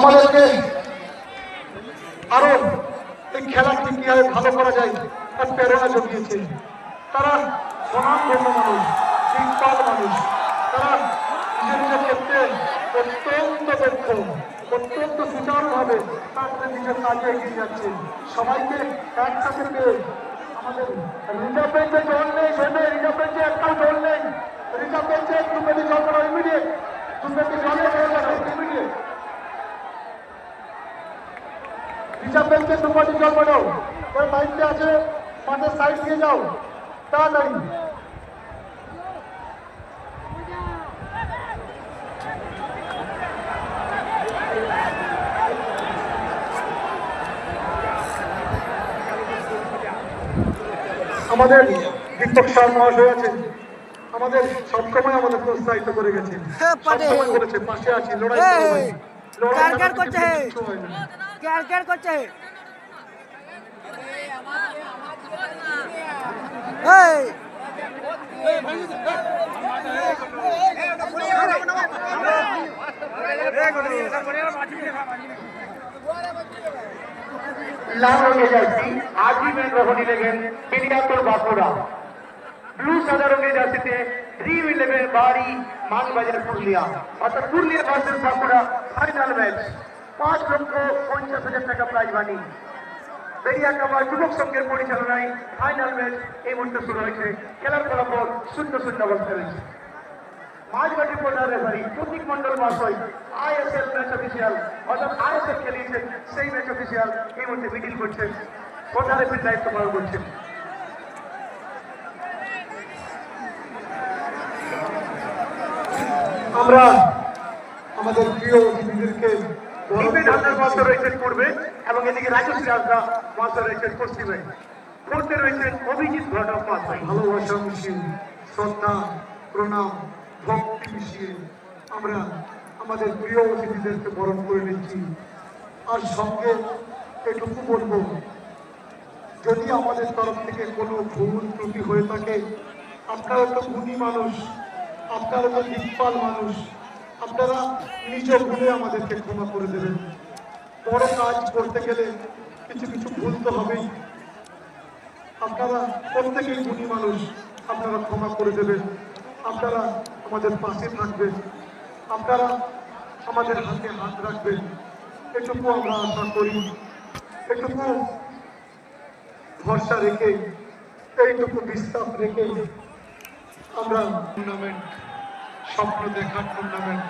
আমাদেরকে আরো এই খেলাটি কিভাবে ভালো করা যায় তার প্রেরণা জুগিয়েছে। তারা স্বনামধন্য মানুষ, দিকপাল মানুষ, তারা নিজের নিজের ক্ষেত্রে অত্যন্ত দক্ষ, অত্যন্ত সুচারুভাবে তাদের নিজের কাজে এগিয়ে যাচ্ছে। সবাইকে একসাথে পেয়ে আমাদের রিজার্ভ বেঞ্চে জল নেই, রিজার্ভ বেঞ্চে একটাও জল নেই। রিজার্ভ বেঞ্চে দু পেটি জল করা ইমিডিয়েট, দু পেটি জলে ইমিডিয়েট। রিজার্ভ বেঞ্চে দু পেটি জল বানাও, ওই বাইকটা আছে মাঠের সাইড দিয়ে যাও তাড়াতাড়ি। আমাদের দীপক স্যার মহাশয় আছেন, আমাদের সবসময় আমাদের প্রোৎসাহিত করে গেছে, সবসময় বলেছে পাশে আছি, লড়াই করছে। लाल रंगे जर्सी आज भी में रहोनी लेगेन पिलियातुल बाकुड़ा ब्लू सादा रंगे जर्सी ते ड्रीम 11 बारी मानबाजार पुरलिया अर्थात Purulia versus Bankura final match 5,50,000 টাকা প্রাইজ মানি। বেরিয়া কামার যুবক সংঘের পরিচালনায় ফাইনাল ম্যাচ এই মুহূর্তে শুরু হয়েছে। খেলার ফলাফল 0-0 অবস্থায় রয়েছে। মাঝমাঠ রিপোর্টার রেফারি প্রতীক মন্ডল মহাশয় আইএসএল ম্যাচ অফিসিয়াল অর্থাৎ আইএসএল খেলিয়েছেন সেই ম্যাচ অফিসিয়াল এই মুহূর্তে মিডিল করছেন, প্রধান রেফারির দায়িত্ব পালন করছেন। আমরা আমাদের প্রিয় অতিথিদেরকে মাস্টার রয়েছেন পূর্বে এবং এদিকে রাজশ্রী হাজরা মাস্টার রয়েছেন পশ্চিমে, ফোর্থে রয়েছেন অভিজিৎ ঘটক মাস্টার। ভালোবাসা মিশিয়ে, শ্রদ্ধা, প্রণাম, ভক্তি মিশিয়ে আমরা আমাদের প্রিয় অতিথিদেরকে বরণ করে নিচ্ছি। আর সঙ্গে এটুকু বলবো, যদি আমাদের তরফ থেকে কোনো ভুল ত্রুটি হয়ে থাকে, আপনারা তো গুণী মানুষ, আপনারা তো দিকপাল মানুষ, আপনারা নিজ ভুলে আমাদেরকে ক্ষমা করে দেবেন। বড় কাজ করতে গেলে কিছু কিছু ভুল তো হবেই। আপনারা প্রত্যেকেই গুণী মানুষ, আপনারা ক্ষমা করে দেবেন, আপনারা আমাদের পাশে থাকবেন, আপনারা আমাদের হাতে হাত রাখবেন, এটুকু আমরা আশা করি। এটুকু ভরসা রেখে, এইটুকু বিশ্বাস রেখে আমরা টুর্নামেন্ট, স্বপ্ন দেখার টুর্নামেন্ট